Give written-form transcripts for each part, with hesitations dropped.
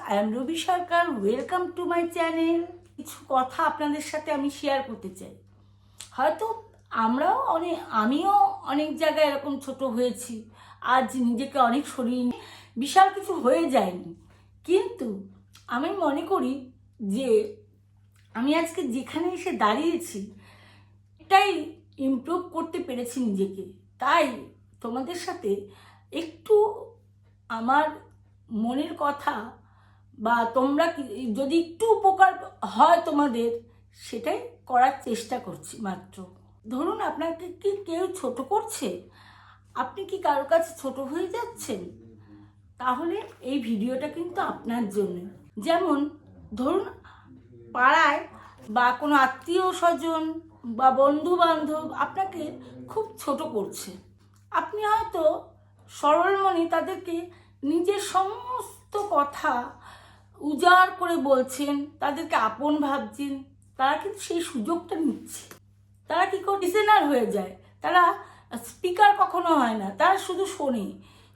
I am Ruby Sarkar. Welcome to my channel. কিছু কথা আপনাদের সাথে আমি শেয়ার করতে চাই। হয়তো আমিও অনেক জায়গায় এরকম ছোট হয়েছি, আজ নিজেকে অনেক সরিয়ে বিশাল কিছু হয়ে যায়নি, কিন্তু আমি মনে করি যে আমি আজকে যেখানে এসে দাঁড়িয়েছি এটাই ইমপ্রুভ করতে পেরেছি নিজেকে। তাই তোমাদের সাথে একটু আমার মনের কথা বা তোমরা যদি একটু উপকার হয় তোমাদের, সেটাই করার চেষ্টা করছি মাত্র। ধরুন আপনাকে কি কেউ ছোট করছে, আপনি কি কারোর কাছে ছোট হয়ে যাচ্ছেন, তাহলে এই ভিডিওটা কিন্তু আপনার জন্য। যেমন ধরুন পাড়ায় বা কোনো আত্মীয় স্বজন বা বন্ধু বান্ধব আপনাকে খুব ছোট করছে, আপনি হয়তো সরল মনে তাদেরকে নিজের সমস্ত কথা উজাড় করে বলছেন, তাদেরকে আপন ভাবছেন। তারা কিন্তু সেই সুযোগটা নিচ্ছে। তারা কী করে লিসেনার হয়ে যায়, তারা স্পিকার কখনো হয় না, তারা শুধু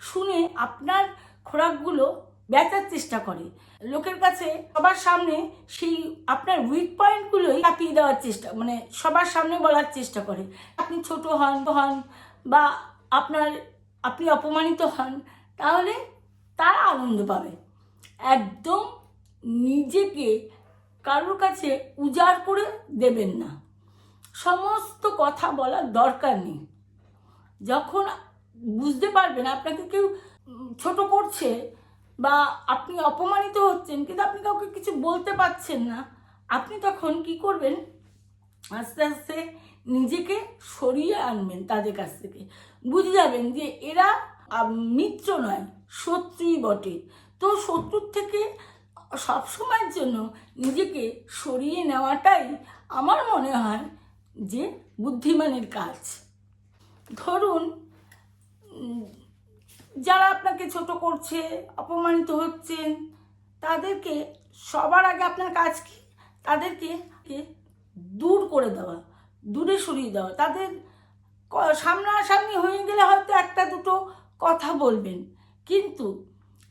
শুনে আপনার খোরাকগুলো বেচার চেষ্টা করে লোকের কাছে। সবার সামনে সেই আপনার উইক পয়েন্টগুলোই কাটিয়ে দেওয়ার চেষ্টা, মানে সবার সামনে বলার চেষ্টা করে আপনি ছোট হন বা আপনি অপমানিত হন, তাহলে তারা আনন্দ পাবে। একদম নিজেকে কারোর কাছে উজাড় করে দেবেন না, সমস্ত কথা বলার দরকার নেই। যখন বুঝতে পারবেন আপনাকে কেউ ছোট করছে বা আপনি অপমানিত হচ্ছেন কিন্তু আপনি কাউকে কিছু বলতে পারছেন না, আপনি তখন কি করবেন, আস্তে আস্তে নিজেকে সরিয়ে আনবেন তাদের কাছ থেকে। বুঝে যাবেন যে এরা মিত্র নয়, শত্রুই বটে। তো শত্রুর থেকে সবসময়ের জন্য নিজেকে সরিয়ে নেওয়াটাই আমার মনে হয় যে বুদ্ধিমানের কাজ। ধরুন যারা আপনাকে ছোট করছে, অপমানিত হচ্ছেন, তাদেরকে সবার আগে আপনার কাজ কি, তাদেরকে দূর করে দেওয়া, দূরে সরিয়ে দেওয়া। তাদের সামনাসামনি হয়ে গেলে হয়তো একটা দুটো কথা বলবেন, কিন্তু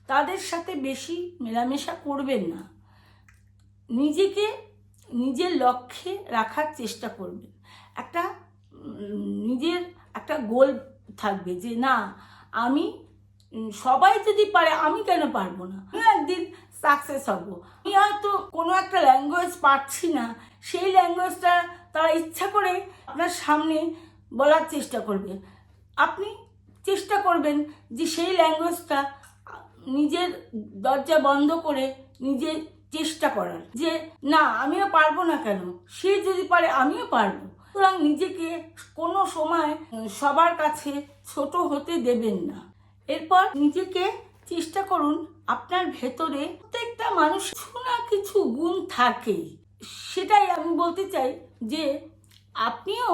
তাদের সাথে বেশি মেলামেশা করবেন না। নিজেকে নিজের লক্ষ্যে রাখার চেষ্টা করবেন। নিজের একটা গোল থাকবে যে না, আমি সবাই যদি পারে আমি কেন পারবো না, আমি একদিন সাকসেস হব। আমি হয়তো কোনো একটা ল্যাঙ্গুয়েজ পারছি না, সেই ল্যাঙ্গুয়েজটা তারা ইচ্ছা করে আপনার সামনে বলার চেষ্টা করবে। আপনি চেষ্টা করবেন যে সেই ল্যাঙ্গুয়েজটা নিজের দরজা বন্ধ করে নিজের চেষ্টা করার, যে না আমিও পারবো না কেন, সে যদি পারে আমিও পারবো। সুতরাং নিজেকে কোনো সময় সবার কাছে ছোট হতে দেবেন না। এরপর নিজেকে চেষ্টা করুন, আপনার ভেতরে প্রত্যেকটা মানুষ কিছু না কিছু গুণ থাকে। সেটাই আমি বলতে চাই যে আপনিও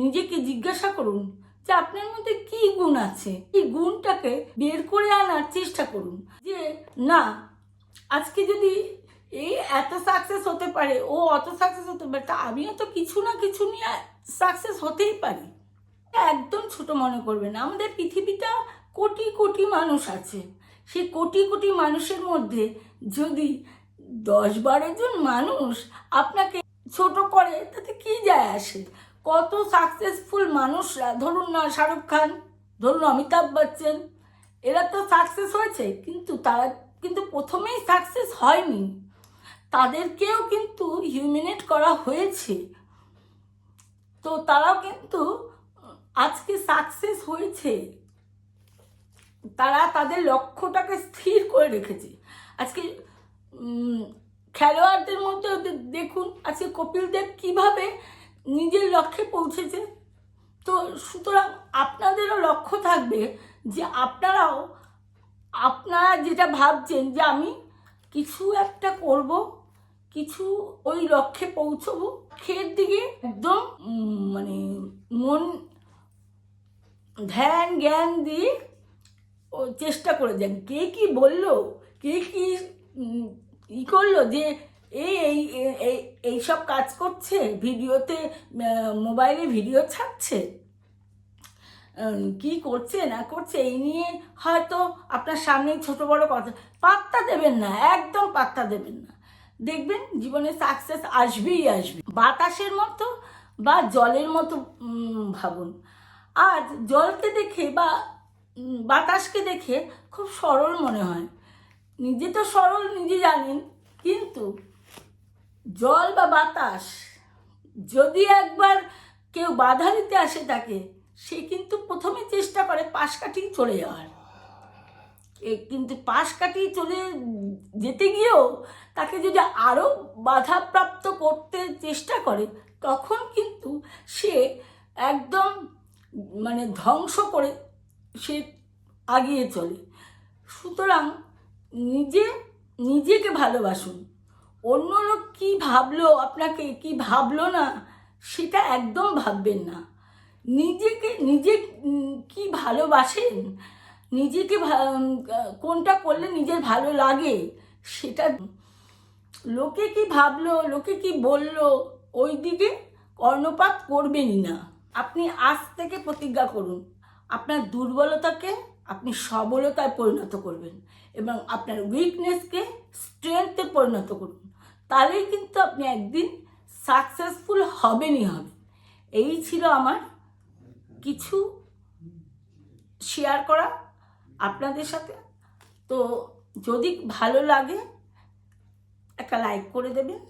নিজেকে জিজ্ঞাসা করুন যে আপনার মধ্যে কি গুণ আছে, এই গুণটাকে বের করে আনার চেষ্টা করুন। যে না, আজকে যদি এই এত সাকসেস হতে পারে, ও অত সাকসেস হতে পারে, তা আমিও তো কিছু না কিছু নিয়ে সাকসেস হতেই পারি। একদম ছোট মনে করবেন না। আমাদের পৃথিবীটা কোটি কোটি মানুষ আছে, সেই কোটি কোটি মানুষের মধ্যে যদি 10-12 জন মানুষ আপনাকে ছোট করে, তাতে কি যায় আসে? কত সাকসেসফুল মানুষরা, ধরুন না শাহরুখ খান, ধরুন অমিতাভ বচ্চন, এরা তো সাকসেস হয়েছে, কিন্তু তারা কিন্তু প্রথমেই সাকসেস হয়নি, তাদেরকেও কিন্তু হিউমিনেট করা হয়েছে। তো তারাও কিন্তু আজকে সাকসেস হয়েছে, তারা তাদের লক্ষ্যটাকে স্থির করে রেখেছে। আজকে খেলোয়াড়দের মধ্যে দেখুন, আজকে কপিল দেব কীভাবে নিজের লক্ষ্যে পৌঁছেছে। তো সুতরাং আপনাদেরও লক্ষ্য থাকবে যে আপনারা যেটা ভাবছেন যে আমি কিছু একটা করব, কিছু ওই লক্ষ্যে পৌঁছবো, লক্ষ্যের দিকে একদম মানে মন ধ্যান জ্ঞান দিয়ে ও চেষ্টা করে যান। কে কি বললো, কে কি করলো, যে এই সব কাজ করছে, ভিডিওতে মোবাইলে ভিডিও ছাড়ছে, কি করছে না করছে এই নিয়ে হয়তো আপনার সামনে ছোট বড় কথা পাত্তা দেবেন না, একদম পাত্তা দেবেন না। দেখবেন জীবনে সাকসেস আসবেই আসবে। বাতাসের মতো বা জলের মতো ভাবুন। আজ জলকে দেখে বা বাতাসকে দেখে খুব সরল মনে হয়, নিজে তো সরল নিজে জানেন, কিন্তু জল বা বাতাস যদি একবার কেউ বাধা দিতে আসে তাকে, সে কিন্তু প্রথমে চেষ্টা করে পাশ কাটিয়ে চলে যাওয়ার। কিন্তু পাশ কাটিয়ে চলে যেতে গিয়েও তাকে যদি আরও বাধাপ্রাপ্ত করতে চেষ্টা করে, তখন কিন্তু সে একদম মানে ধ্বংস করে সে আগিয়ে চলে। সুতরাং নিজেকে ভালোবাসুন। অন্য লোক কী ভাবলো আপনাকে, কি ভাবলো না, সেটা একদম ভাববেন না। নিজে কি ভালোবাসেন, নিজেকে কোনটা করলে নিজের ভালো লাগে, সেটা লোকে কি ভাবলো, লোকে কি বললো, ওই দিকে কর্ণপাত করবেনই না। আপনি আজ থেকে প্রতিজ্ঞা করুন, আপনার দুর্বলতাকে আপনি সবলতায় পরিণত করবেন এবং আপনার উইকনেসকে স্ট্রেংথে পরিণত করুন। তাহলেই কিন্তু আপনি একদিন সাকসেসফুল হবেনই হবে। এই ছিল আমার কিছু শেয়ার করা আপনাদের সাথে। তো যদি ভালো লাগে একটা লাইক করে দেবেন।